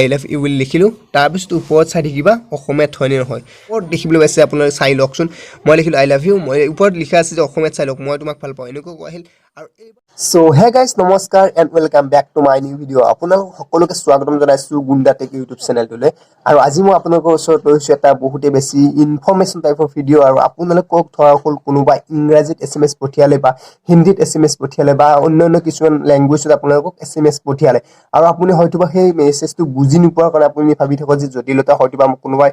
I love you will লিখিলো তাৰ পিছত ওপৰত চাই থাকিবা অসমীয়াত হয়নে নহয় ওপৰত দেখিবলৈ পাইছে আপোনালোকে চাই লওকচোন মই লিখিলো I love you মই ওপৰত লিখা আছে যে অসমীয়াত চাই লওক মই তোমাক ভাল পাওঁ এনেকৈ আহিল আৰু So hey guys নমস্কাৰ and welcome back to my new video আপোনালোক সকলোকে স্বাগতম জনাইছো গুণ্ডা টেক ইউটিউব চেনেলটোলৈ আৰু আজি মই আপোনালোকৰ ওচৰত লৈছো এটা বহুতে বেছি ইনফৰমেশন টাইপৰ ভিডিও আৰু আপোনালোকক ধৰা হল কোনোবা ইংৰাজীত এসএমএস পঠিয়ালে বা হিন্দীত এসএমএস পঠিয়ালে বা অন্যান্য কিছুমান ল্যাঙ্গুৱেজত আপোনালোকক এসএমএস পঠিয়ালে আৰু আপুনি হয়তোবা সেই মেছেজটো বুজি নোপোৱাৰ কাৰণে আপুনি ভাবি থাকক যে জটিলতা হয়তোবা কোনোবাই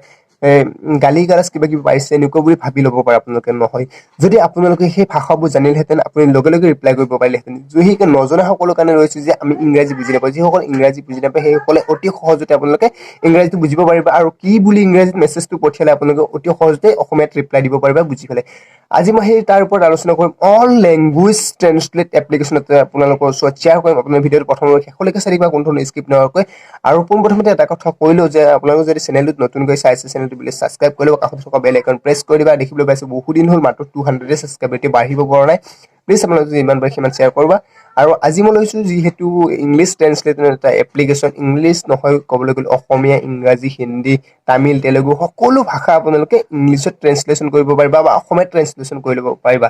গালি গালাজ কিবা কিবি পাইছে এনেকুৱা বুলি ভাবি ল'ব পাৰে আপোনালোকে নহয় যদি আপোনালোকে সেই ভাষাবোৰ জানিলহেতেন আপুনি লগে লগে ৰিপ্লাই কৰিব পাৰিলেহেতেন যিহেতু নজনা সকলৰ কাৰণে ৰৈছে যে আমি ইংৰাজী বুজি নাপাওঁ যিসকল ইংৰাজী বুজি নাপায় সেইসকলে অতি সহজতে আপোনালোকে ইংৰাজীটো বুজিব পাৰিব আৰু কি বুলি ইংৰাজীত মেছেজটো পঠিয়ালে আপোনালোকে অতি সহজতে অসমীয়াত ৰিপ্লাই দিব পাৰিবা বুজি পেলাই আজি মই সেই তাৰ ওপৰত আলোচনা কৰিম অল ল্যাঙ্গুৱেজ ট্ৰান্সলেট এপ্লিকেশনতে আপোনালোকৰ ওচৰত শ্বেয়াৰ কৰিম আপোনাৰ ভিডিঅ'ৰ প্ৰথমলৈ শেষলৈকে চাই থাকিবা কোনো ধৰণৰ স্কিপ নকৰাকৈ আৰু পোনপ্ৰথমতে এটা কথা কৈলো যে আপোনালোকে যদি চেনেলটোত নতুনকৈ চাইছে চেনেলটো বুলি সাবস্ক্ৰাইব কৰি লওক কাষত থকা বেল আইকন প্ৰেছ কৰি দিবা দেখিবলৈ পাইছে বহু দিন হ'ল মাত্ৰ 200 সাবস্ক্ৰাইবাৰটি বাঢ়িব পৰা নাই প্লিজ আপোনালোকে যিমান পাৰে সিমান শ্বেয়াৰ কৰিবা আৰু আজি মই লৈছো যিহেতু ইংলিশ ট্ৰান্সলেটৰ এটা এপ্লিকেশন ইংলিশ নহয় ক'বলৈ গ'লে অসমীয়া ইংৰাজী হিন্দী তামিল তেলেগু সকলো ভাষা আপোনালোকে ইংলিশত ট্ৰান্সলেচন কৰিব পাৰিবা বা অসমীয়াত ট্ৰান্সলেচন কৰি ল'ব পাৰিবা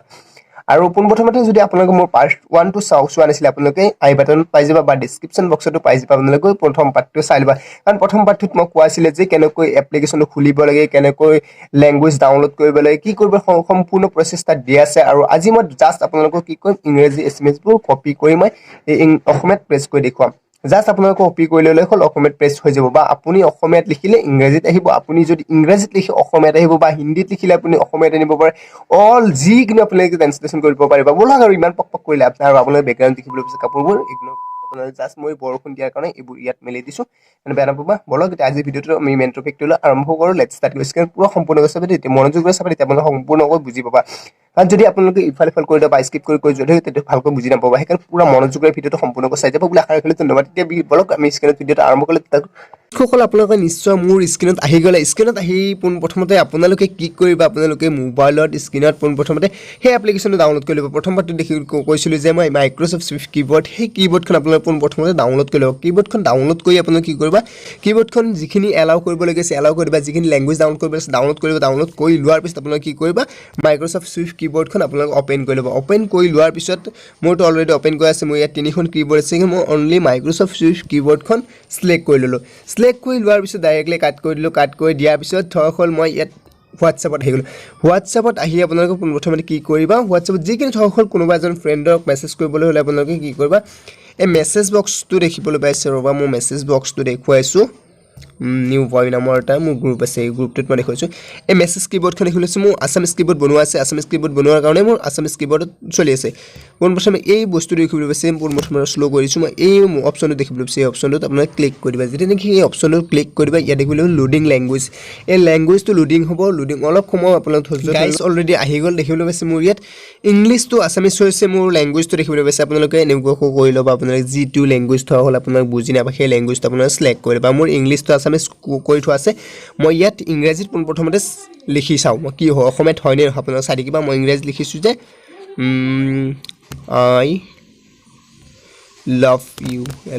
আৰু পোনপ্ৰথমতে যদি আপোনালোকে মোৰ পাৰ্ট 1 টো চোৱা নাছিলে আপোনালোকে আই বাটনত পাই যাবা বা ডেসক্ৰিপচন বক্সতো পাই যাবা আপোনালোকে প্ৰথম পাৰ্টটো চাই লবা কাৰণ প্ৰথম পাৰ্টটোত মই কোৱাছিলে যে কেনেকৈ এপ্লিকেশনটো খুলিব লাগে কেনেকৈ ল্যাঙ্গুৱেজ ডাউনলোড কৰিব লাগে কি কৰিব সম্পূৰ্ণ প্ৰচেষ্টা দিয়া আছে আৰু আজি মই জাস্ট আপোনালোকক কি কৰিম ইংৰাজী এসএমএস বোৰ কপি কৰি মই অসমীয়াত প্ৰেছ কৰি দেখুৱাম জাস্ট আপোনালোকে কপি কৰি ললে হল অসমীয়াত প্ৰেছ হৈ যাব বা আপুনি অসমীয়াত লিখিলে ইংৰাজীত আহিব আপুনি যদি ইংৰাজীত লিখি অসমীয়াত আহিব বা হিন্দীত লিখিলে আপুনি অসমীয়াত আনিব পাৰে অল যি কিনো আপোনালোকে ট্ৰান্সলেচন কৰিব পাৰিবা বলা আৰু ইমান পক পক কৰিলে আৰু আপোনালোকে বেকগ্ৰাউণ্ড দেখিবলৈ পাইছে কাপোৰবোৰ ইগনোৰ আপোনালোকে জাস্ট মই বৰষুণ দিয়াৰ কাৰণে এইবোৰ ইয়াত মেলি দিছো মানে বেয়া নাপাবা বলক এতিয়া আজি ভিডিঅ'টো আমি মেইন টপিকটো আৰম্ভ কৰো লেটস ষ্টাৰ্ট স্ক্ৰীন পুৰা সম্পূৰ্ণকৈ চাব তেতিয়া মনোযোগৰে চাব তেতিয়া আপোনালোকে সম্পূৰ্ণকৈ বুজি পাবা কাৰণ যদি আপোনালোকে ইফাল ইফাল কৰি বা স্কিপ কৰি যদি তেতিয়া ভালকৈ বুজি নাপাবা সেইকাৰণে পুৰা মনোযোগৰে ভিডিঅ'টো সম্পূৰ্ণকৈ চাই যাব বুলি আশা ৰাখিলে ধন্যবাদ তেতিয়া বলক আমি স্ক্ৰীনত ভিডিঅ'টো আৰম্ভ কৰিলে সকল আপোনালোকে নিশ্চয় মোৰ স্ক্ৰীনত আহি গ'লে স্ক্ৰীনত আহি প্ৰথমতে আপোনালোকে কি কৰিবা আপোনালোকে মোবাইলত স্ক্ৰীনত প্ৰথমতে সেই এপ্লিকেশনটো ডাউনলোড কৰি ল'ব প্ৰথম পাৰ্টটো দেখি কৈছিলো যে মই মাইক্ৰ'ছফ্ট সুইফট কিবৰ্ড সেই কিবৰ্ডখন আপোনালোকে প্ৰথমতে ডাউনলোড কৰি ল'ব কিবৰ্ডখন ডাউনলোড কৰি আপোনালোকে কি কৰিবা কিবৰ্ডখন যিখিনি এলাউ কৰিব লাগে এলাউ কৰিবা যিখিনি ল্যাঙ্গুৱেজ ডাউনলোড কৰিব আছে ডাউনলোড কৰি লোৱাৰ পিছত আপোনালোকে কি কৰিবা মাইক্ৰ'ছফ্ট সুইফট কিবৰ্ডখন আপোনালোকে ওপেন কৰি ল'ব ওপেন কৰি লোৱাৰ পিছত মোৰটো অলৰেডি ওপেন কৰি আছে মোৰ ইয়াত তিনিখন কিবৰ্ড আছে মই অনলি মাইক্ৰ'ছফ্ট সুইফট কিবৰ্ডখন সিলেক্ট কৰি ললো সিলেক্ট কৰি লোৱাৰ পিছত ডাইৰেক্টলি কাট কৰি দিলো কাট কৰি দিয়াৰ পিছত ধৰ হ'ল মই ইয়াত হোৱাটছএপত আহি গ'লো হোৱাটছএপত আহি আপোনালোকে প্ৰথমতে কি কৰিবা হোৱাটছএপত যিখিনি ধৰ হ'ল কোনোবা এজন ফ্ৰেণ্ডক মেছেজ কৰিবলৈ হ'লে আপোনালোকে কি কৰিবা এই মেছেজ বক্সটো দেখিবলৈ পাইছে ৰবা মই মেছেজ বক্সটো দেখুৱাইছো নিউ বয় নামৰ এটা মোৰ গ্ৰুপ আছে এই গ্ৰুপটোত মই দেখুৱাইছো এই মেছেজ কিবৰ্ডখন দেখিলৈছো মোৰ আসামিজ কিবৰ্ড বনোৱা আছে আসামিজ কিবৰ্ড বনোৱাৰ কাৰণে মোৰ আসামিজ কিবৰ্ডত চলি আছে প্ৰথমে এই বস্তু দেখিবলৈ পাইছে প্ৰথমে স্লো কৰিছো মই এই অপচনটো দেখিবলৈ পাইছে এই অপচনটোত আপোনালোকে ক্লিক কৰিবা যেতিয়া নেকি এই অপচনটো ক্লিক কৰিবা ইয়াত দেখিবলৈ লোডিং ল্যাঙ্গুৱেজ এই ল্যাঙ্গুৱেজটো লোডিং হ'ব লোডিং অলপ সময় আপোনালোক ধৈৰ্য গাইস অলৰেডি আহি গ'ল দেখিবলৈ পাইছে মোৰ ইয়াত ইংলিশ টু আসামিজ হৈছে মোৰ ল্যাঙ্গুৱেজটো দেখিবলৈ পাইছে আপোনালোকে এনেকুৱা কৰি ল'বা আপোনালোকে যিটো ল্যাঙ্গুৱেজ থোৱা হ'ল আপোনালোক বুজি নাপায় সেই ল্যাঙ্গুৱেজটো আপোনালোকে সিলেক্ট কৰিবা মোৰ ইংলিশ টু আসামিজ কৰি থোৱা আছে মই ইয়াত ইংৰাজীত প্ৰথমতে লিখি চাও মই কি হয় অসমীয়াত হয় নে আপোনালোকে চাই কিবা মই ইংৰাজীত লিখিছো যে I love you I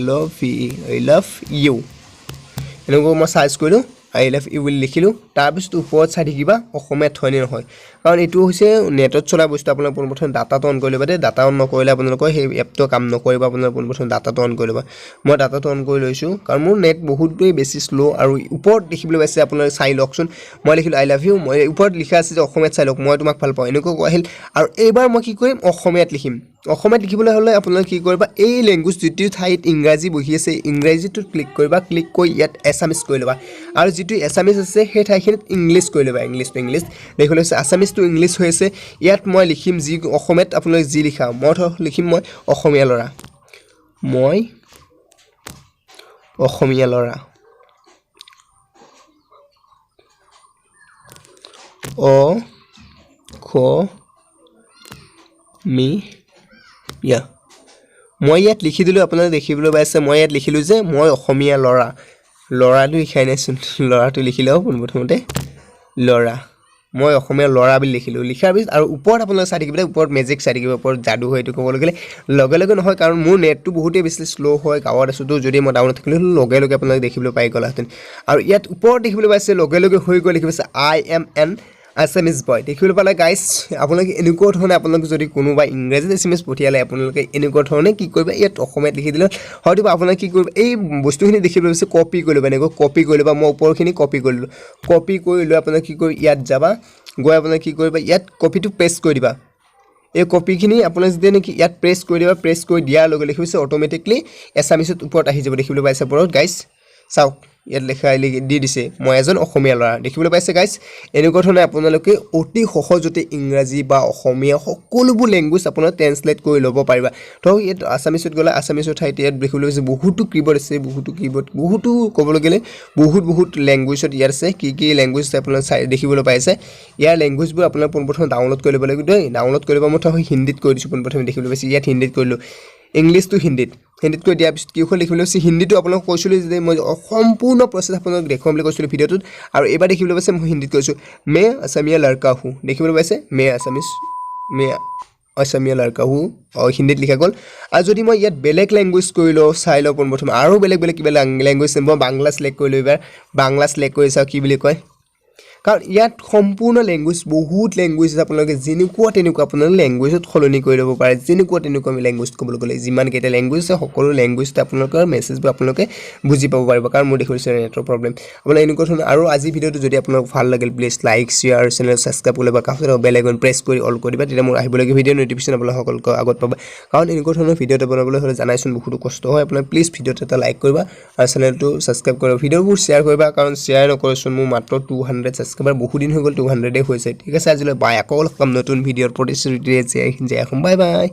love you এনেকৈ মই সাৰ্চ কৰিলো I love you will লিখিলো তাৰ পিছত ওপৰত চাই থাকিবা অসমীয়াত হয় নে নহয় কাৰণ এটো হৈছে নেটত চলা বস্তু আপোনালোকে প্ৰথমে ডাটাটো অন কৰি ল'বা ডাটা অন নকৰিলে আপোনালোকৰ সেই এপটো কাম নকৰিবা আপোনালোকে প্ৰথমে ডাটাটো অন কৰি ল'বা মই ডাটাটো অন কৰি লৈছো কাৰণ মোৰ নেট বহুতই বেছি স্লো আৰু ওপৰত দেখিবলৈ পাইছে আপোনালোকে চাই লওকচোন মই লিখিলো I love you মই ওপৰত লিখা আছে যে অসমীয়াত চাই লওক মই তোমাক ভাল পাওঁ এনেকৈ আহিল আৰু এইবাৰ মই কি কৰিম অসমীয়াত লিখিম অসমীয়াত লিখিবলৈ হ'লে আপোনালোকে কি কৰিবা এই ল্যাঙ্গুৱেজ যিটো ঠাইত ইংৰাজী বহি আছে ইংৰাজীটো ক্লিক কৰিবা ক্লিক কৰি ইয়াত আসামিজ কৰি ল'বা আৰু যিটো আসামিজ আছে সেই ঠাইখিনিত ইংলিশ কৰি ল'বা ইংলিশ টু ইংলিশ দেখিবলৈ আছে আসামিজ টু ইংলিশ হৈছে ইয়াত মই লিখিম যি অসমীয়াত আপোনালোকে যি লিখা মই লিখিম মই অসমীয়া ল'ৰা মই অসমীয়া ল'ৰা অ খ মি ইয়া মই ইয়াত লিখি দিলো আপোনালোকে দেখিবলৈ পাইছে মই ইয়াত লিখিলো যে মই অসমীয়া ল'ৰা ল'ৰাটো লিখাই নাইছোন ল'ৰাটো লিখিলেও প্ৰথমতে ল'ৰা মই অসমীয়া ল'ৰা বুলি লিখিলোঁ লিখাৰ পিছত আৰু ওপৰত আপোনালোকে চাই থাকিব ওপৰত মেজিক চাই থাকিব ওপৰত যাদু হয় এইটো ক'বলৈ গ'লে লগে লগে নহয় কাৰণ মোৰ নেটটো বহুতেই বেছি শ্ল' হয় গাঁৱত আছোঁতো যদি মই ডাউনত থাকিলোঁ লগে লগে আপোনালোকে দেখিবলৈ পাই গ'লাহেঁতেন আৰু ইয়াত ওপৰত দেখিবলৈ পাইছে লগে লগে হৈ গৈ লিখি পাইছে আই এম এন আছামিজ বয় দেখিবলৈ পালে গাইছ আপোনালোকে এনেকুৱা ধৰণে আপোনালোকে যদি কোনোবা ইংৰাজীত এছএমএছ পঠিয়ালে আপোনালোকে এনেকুৱা ধৰণে কি কৰিব ইয়াত অসমীয়াত লিখি দিলে হয়তো আপোনালোকে কি কৰিব এই বস্তুখিনি দেখিবলৈ পাইছে কপি কৰি ল'ব এনেকৈ কপি কৰি ল'বা মই ওপৰখিনি কপি কৰিলোঁ কপি কৰি লৈ আপোনালোকে কি কৰি ইয়াত যাবা গৈ আপোনালোকে কি কৰিবা ইয়াত কপিটো পেষ্ট কৰি দিবা এই কপিখিনি আপোনালোকে যেতিয়া নেকি ইয়াত প্ৰেছ কৰি দিবা প্ৰেছ কৰি দিয়াৰ লগে লগে হৈছে অট'মেটিকলি এছামিছত ওপৰত আহি যাব দেখিবলৈ পাইছে ওপৰত গাইছ চাওক ইয়াত লেখা দি দিছে মই এজন অসমীয়া ল'ৰা দেখিবলৈ পাইছে গাইছ এনেকুৱা ধৰণে আপোনালোকে অতি সহজতে ইংৰাজী বা অসমীয়া সকলোবোৰ লেংগুৱেজ আপোনালোকে ট্ৰেন্সলেট কৰি ল'ব পাৰিবা ধৰক ইয়াত আছামিছত গ'লে আছামিছৰ ঠাইতে ইয়াত দেখিবলৈ পাইছে বহুতো কীবৰ্ড আছে বহুতো ক'বলৈ গ'লে বহুত লেংগুৱেজত ইয়াত আছে কি লেংগুৱেজ আছে আপোনালোকে দেখিবলৈ পাইছে ইয়াৰ লেংগুৱেজবোৰ আপোনালোকে পোনপ্ৰথমে ডাউনলোড কৰি ল'ব লাগিব দেই ডাউনলোড কৰি ল'ব মই হিন্দীত কৰি দিছোঁ পোনপ্ৰথমে দেখিবলৈ পাইছে ইয়াত হিন্দীত কৰিলোঁ ইংলিছ টু হিন্দীত কৰি দিয়াৰ পিছত কি হ'ল দেখিবলৈ পাইছে হিন্দীটো আপোনালোকক কৈছিলোঁ যে মই সম্পূৰ্ণ প্ৰচেছ আপোনালোক দেখুৱাম বুলি কৈছিলোঁ ভিডিঅ'টোত আৰু এইবাৰ দেখিবলৈ পাইছে মই হিন্দীত কৈছোঁ মে আছামিয়া লড়কা হু দেখিবলৈ পাইছে মে আছামিয়া লড়কা হু হিন্দীত লিখা গ'ল আৰু যদি মই ইয়াত বেলেগ লেংগুৱেজ কৰি লওঁ চাই লওঁ পোনপ্ৰথমে আৰু বেলেগ কিবা লেংগুৱেজ মই বাংলা চিলেক্ট কৰিলোঁ এইবাৰ বাংলা চিলেক্ট কৰি চাওঁ কি বুলি কয় কাৰণ ইয়াত সম্পূৰ্ণ লেংগুৱেজ বহুত লেংগুৱেজ আপোনালোকে যেনেকুৱা তেনেকুৱা আপোনালোকে লেংগুৱেজত সলনি কৰি ল'ব পাৰে যেনেকুৱা তেনেকুৱা আমি লেংগুৱেজ ক'বলৈ গ'লে যিমানকেইটা লেংগুৱেজ আছে সকলো লেংগুৱেজতে আপোনালোকৰ মেছেজবোৰ আপোনালোকে বুজি পাব পাৰিব কাৰণ মোৰ দেখিছে নেটৰ প্ৰব্লেম আপোনালোকে এনেকুৱা ধৰণৰ আৰু আজি ভিডিঅ'টো যদি আপোনালোক ভাল লাগিল please like share channel subscribe কৰিব বা কাষত বেল আইকন প্ৰেছ কৰি অল কৰিবা তেতিয়া মোৰ আহিবলগীয়া ভিডিঅ' নটিফিকেশ্যন আপোনালোক সকলোকে আগত পাব কাৰণ এনেকুৱা ধৰণৰ ভিডিঅ' এটা বনাবলৈ হ'লে জানাইচোন বহুতো কষ্ট হয় আপোনালোকে প্লিজ ভিডিঅ'টো এটা লাইক কৰিবা আৰু চেনেলটো ছাবস্ক্ৰাইব কৰিব ভিডিঅ'বোৰ শ্বেয়াৰ কৰিবা কাৰণ শ্বেয়াৰ নকৰেচোন মোৰ মাত্ৰ 200 ছাবস্ক্ৰাইবাৰ বহুত দিন হৈ গ'ল 200 হৈছে ঠিক আছে আজিলৈ বাই আকৌ লগ পাম নতুন ভিডিঅ'ৰ প্ৰতিশ্ৰুতিৰে জয় হিন্দ জয় অসম বাই বাই